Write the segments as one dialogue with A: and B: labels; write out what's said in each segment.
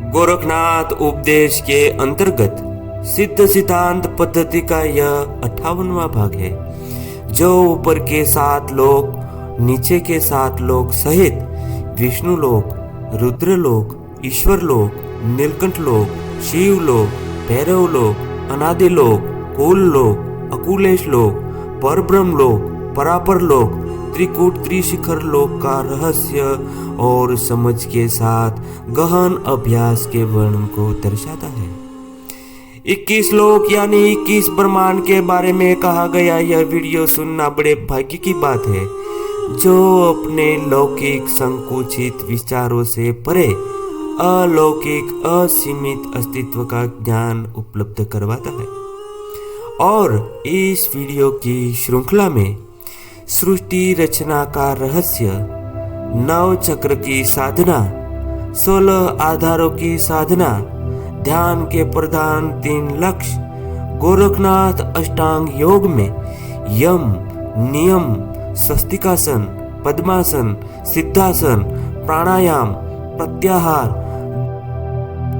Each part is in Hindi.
A: गोरखनाथ उपदेश के अंतर्गत सिद्ध सिद्धांत पद्धति का यह 58वां भाग है, जो ऊपर के 7 लोक, नीचे के 7 लोक सहित विष्णु लोक, रुद्र लोक, ईश्वर लोक, नीलकंठ लोक, शिव लोक, भैरव लोक, अनादि लोक, कुल लोक, अकुलेश लोक, परब्रह्म लोक, परापर लोक, त्रिकूट त्रिशिखर लोक का रहस्य और समझ के साथ गहन अभ्यास के वर्णन को दर्शाता है। 21 लोक यानी 21 ब्रह्मांड के बारे में कहा गया यह वीडियो सुनना बड़े भाग्य की बात है, जो अपने लौकिक संकुचित विचारों से परे अलौकिक असीमित अस्तित्व का ज्ञान उपलब्ध करवाता है। और इस वीडियो की श्रृंखला में सृष्टि रचना का रहस्य, 9 चक्र की साधना, 16 आधारों की साधना, ध्यान के प्रधान 3 लक्ष्य, गोरखनाथ अष्टांग योग में यम, नियम, स्वस्तिकासन, पद्मासन, सिद्धासन, प्राणायाम, प्रत्याहार,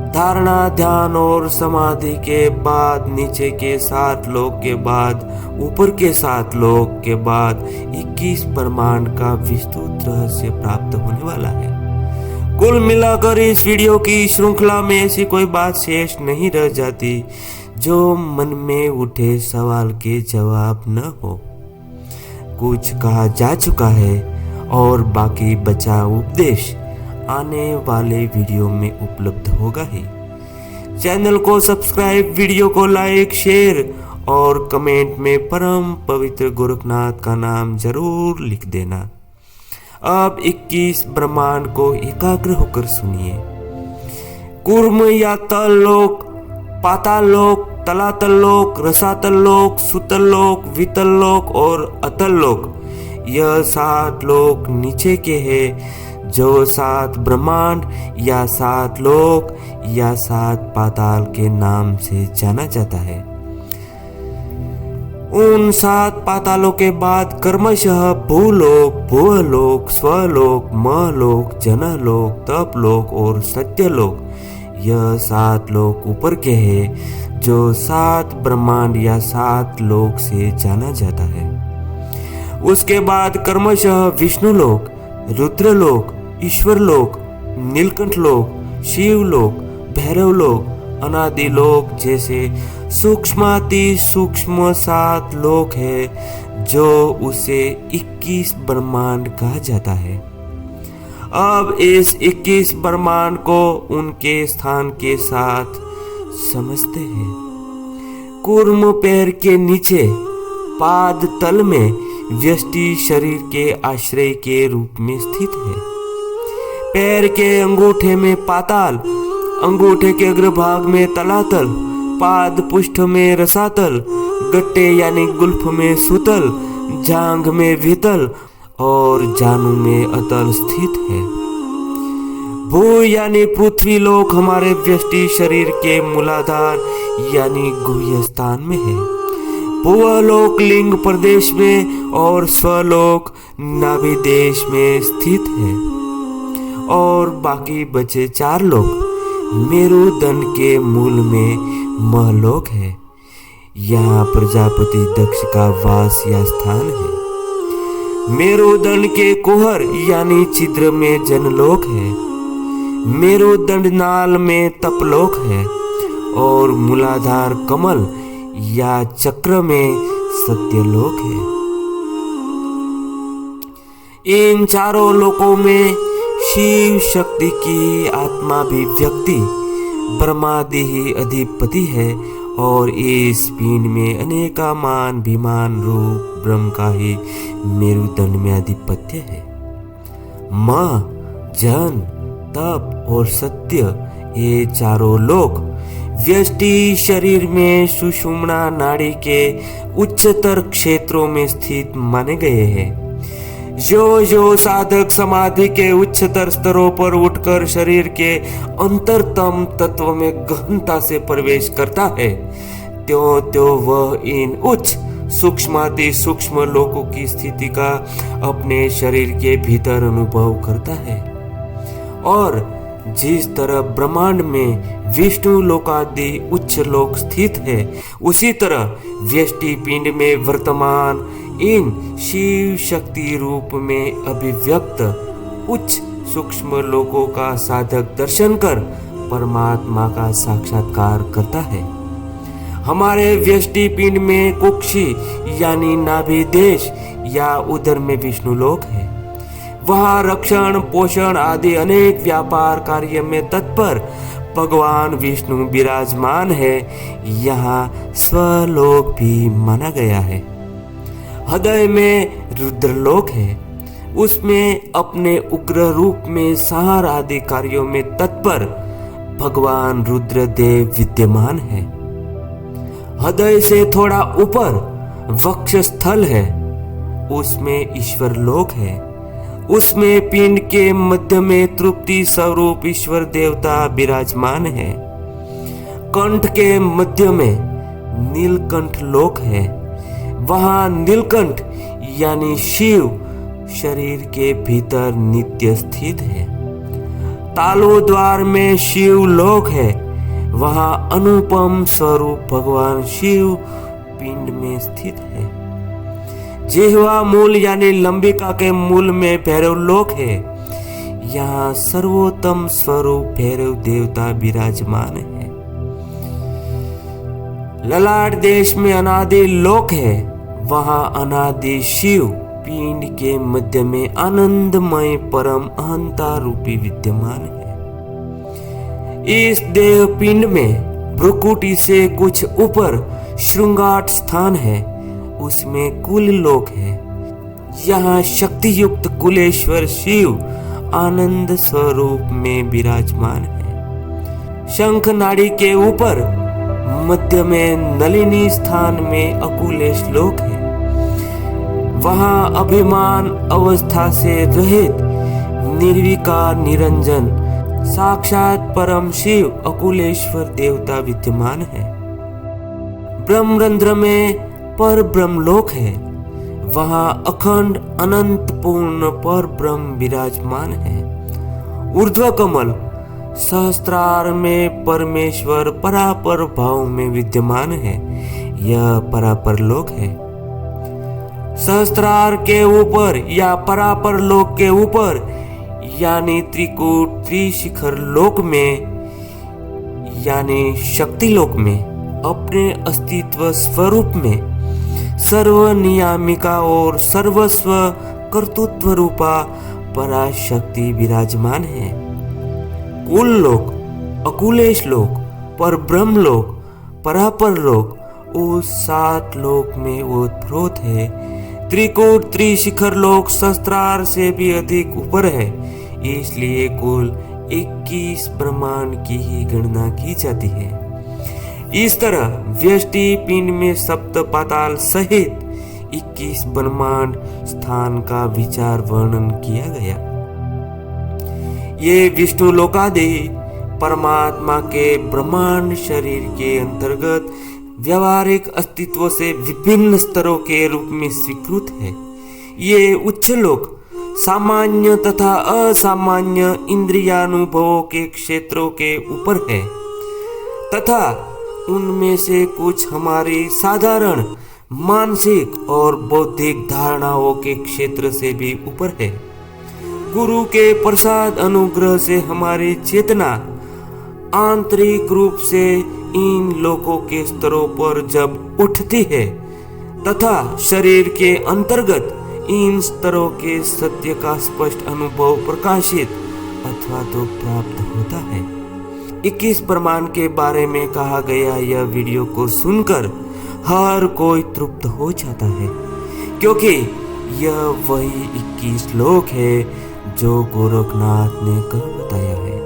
A: धारणा, ध्यान और समाधि के बाद नीचे के 7 लोक के बाद ऊपर के 7 लोक के बाद 21 ब्रह्मांड का विस्तृत रहस्य प्राप्त होने वाला है। कुल मिलाकर इस वीडियो की श्रृंखला में ऐसी कोई बात शेष नहीं रह जाती जो मन में उठे सवाल के जवाब न हो। कुछ कहा जा चुका है और बाकी बचा उपदेश आने वाले वीडियो में उपलब्ध होगा ही। चैनल को सब्सक्राइब, वीडियो को लाइक, शेयर और कमेंट में परम पवित्र गोरखनाथ का नाम जरूर लिख देना। अब 21 ब्रह्मांड को एकाग्र होकर सुनिए। कूर्म या तल लोक, पाताल लोक, तलातल लोक, रसातल लोक, सुतल लोक, वितल लोक और अतल लोक, यह 7 लोक नीचे के हैं, जो 7 ब्रह्मांड या 7 लोक या 7 पाताल के नाम से जाना जाता है। उन 7 पातालों के बाद क्रमशः भूलोक, भुवलोक, स्वलोक, महलोक, जनलोक, तपलोक और सत्यलोक, यह 7 लोक ऊपर के हैं, जो 7 ब्रह्मांड या 7 लोक से जाना जाता है। उसके बाद क्रमशः विष्णु लोक, रुद्र लोक, ईश्वर लोक, नीलकंठ लोक, शिव लोक, भैरव लोक, अनादि लोक जैसे सूक्ष्माति सूक्ष्म 7 लोक है, जो उसे 21 ब्रह्मांड कहा जाता है। अब इस 21 ब्रह्मांड को उनके स्थान के साथ समझते हैं। कूर्म पैर के नीचे पाद तल में व्यष्टि शरीर के आश्रय के रूप में स्थित है। पैर के अंगूठे में पाताल, अंगूठे के अग्रभाग में तलातल, पाद पुष्ठ में रसातल, गट्टे यानी गुल्फ में सुतल, जांघ में वितल और जानू में अतल स्थित है। भू यानी पृथ्वी लोक हमारे व्यष्टि शरीर के मूलाधार यानी गुह्य स्थान में है। भुवलोक लिंग प्रदेश में और स्वलोक नाभि देश में स्थित है। और बाकी बचे 4 लोक मेरुदंड के मूल में महलोक है। यहाँ प्रजापति दक्ष का वास या स्थान है। मेरुदंड के कुहर यानी छिद्र में जनलोक है। मेरुदंड नाल में तपलोक है और मूलाधार कमल या चक्र में सत्यलोक है। इन 4 लोकों में शिव शक्ति की आत्माभिव्यक्ति ब्रह्मादि ही अधिपति है और इस पिंड में अनेकामान विमान रूप ब्रह्म का ही मेरुदंड में अधिपत्य है। मां, जन, तप और सत्य, ये 4 लोक व्यष्टि शरीर में सुषुम्ना नाड़ी के उच्चतर क्षेत्रों में स्थित माने गए हैं। जो साधक समाधि के उच्चतर स्तरों पर उठकर शरीर के अंतरतम तत्व में गहनता से प्रवेश करता है, त्यों वह इन उच्च सूक्ष्माति सूक्ष्म लोकों की स्थिति का अपने शरीर के भीतर अनुभव करता है। और जिस तरह ब्रह्मांड में विष्णु लोकादि उच्च लोक स्थित है, उसी तरह व्यष्टि पिंड में वर्तमान इन शिव शक्ति रूप में अभिव्यक्त उच्च सूक्ष्म लोकों का साधक दर्शन कर परमात्मा का साक्षात्कार करता है। हमारे व्यष्टि पिंड में कुक्षी यानी नाभि देश या उदर में विष्णु लोक है। वहाँ रक्षण पोषण आदि अनेक व्यापार कार्य में तत्पर भगवान विष्णु विराजमान है। यहाँ स्वलोक भी माना गया है। हृदय में रुद्रलोक है, उसमें अपने उग्र रूप में संहार आदि कार्यों में तत्पर भगवान रुद्रदेव विद्यमान है। हृदय से थोड़ा ऊपर वक्ष स्थल है, उसमें ईश्वर लोक है। उसमें पिंड के मध्य में तृप्ति स्वरूप ईश्वर देवता विराजमान है। कंठ के मध्य में नीलकंठ लोक है। वहां नीलकंठ यानी शिव शरीर के भीतर नित्य स्थित है। तालु द्वार में शिव लोक है। वहां अनुपम स्वरूप भगवान शिव पिंड में स्थित है। जिह्वा मूल यानी लंबिका के मूल में भैरव लोक है। यहाँ सर्वोत्तम स्वरूप भैरव देवता विराजमान है। ललाट देश में अनादि लोक है। वहाँ अनादि शिव पिंड के मध्य में आनंदमय परम अहंता रूपी विद्यमान है। इस देव पिंड में भ्रुकुटी से कुछ ऊपर श्रृंगाट स्थान है, उसमें कुल लोक है। यहाँ शक्ति युक्त कुलेश्वर शिव आनंद स्वरूप में विराजमान है। शंख नाड़ी के ऊपर मध्य में नलिनी स्थान में अकुलेश लोक है। वहाँ अभिमान अवस्था से रहित निर्विकार निरंजन साक्षात परम शिव अकुलेश्वर देवता विद्यमान है। ब्रह्मरंध्र में पर ब्रह्म लोक है। वहाँ अखंड अनंत पूर्ण पर ब्रह्म विराजमान है। ऊर्ध्व कमल सहस्त्रार में परमेश्वर परापर भाव में विद्यमान है। यह परापर लोक है। सहस्त्रार के ऊपर या परापर लोक के ऊपर यानी त्रिकूट त्रिशिखर लोक में यानी शक्ति लोक में अपने अस्तित्व स्वरूप में सर्वनियामिका और सर्वस्व कर्तृत्व रूपा पराशक्ति विराजमान है। कुल लोक, अकुलेश लोक, पर ब्रह्म लोक, परापर लोक उस 7 लोक में ओतप्रोत है। त्रिकूट त्रिशिखर लोक सहस्त्रार से भी अधिक ऊपर है, इसलिए कुल 21 ब्रह्मांड की ही गणना की जाती है। इस तरह व्यष्टि पिंड में सप्त पाताल सहित 21 ब्रह्मांड स्थान का विचार वर्णन किया गया। ये विष्णु लोकादि परमात्मा के ब्रह्मांड शरीर के अंतर्गत व्यावहारिक अस्तित्व से विभिन्न स्तरों के रूप में स्वीकृत है। ये उच्च लोक सामान्य तथा असामान्य इंद्रियानुभवों के क्षेत्रों के ऊपर है तथा उनमें से कुछ हमारी साधारण मानसिक और बौद्धिक धारणाओं के क्षेत्र से भी ऊपर है। गुरु के प्रसाद अनुग्रह से हमारी चेतना आंतरिक रूप से इन लोकों के स्तरों पर जब उठती है तथा शरीर के अंतर्गत इन स्तरों के सत्य का स्पष्ट अनुभव प्रकाशित अथवा तो प्राप्त होता है। 21 ब्रह्मांड के बारे में कहा गया यह वीडियो को सुनकर हर कोई तृप्त हो जाता है, क्योंकि यह वही 21 लोक है जो गोरखनाथ ने कल बताया है।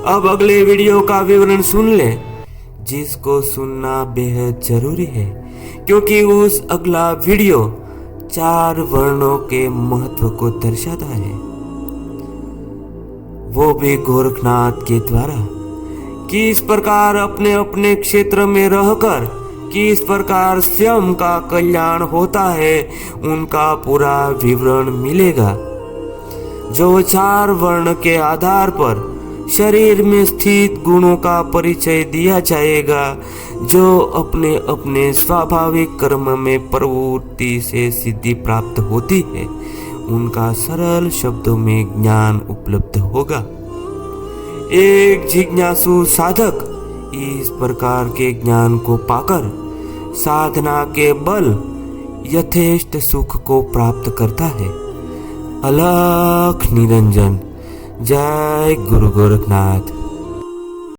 A: अब अगले वीडियो का विवरण सुन ले, जिसको सुनना बेहद जरूरी है, क्योंकि उस अगला वीडियो 4 वर्णों के महत्व को दर्शाता है, वो भी गोरखनाथ के द्वारा। किस प्रकार अपने अपने क्षेत्र में रहकर किस प्रकार स्वयं का कल्याण होता है, उनका पूरा विवरण मिलेगा, जो 4 वर्ण के आधार पर शरीर में स्थित गुणों का परिचय दिया जाएगा जो अपने अपने स्वाभाविक कर्म में प्रवृत्ति से सिद्धि प्राप्त होती है। उनका सरल शब्दों में ज्ञान उपलब्ध होगा। एक जिज्ञासु साधक इस प्रकार के ज्ञान को पाकर साधना के बल यथेष्ट सुख को प्राप्त करता है। अलख निरंजन। जय गुरु गोरखनाथ।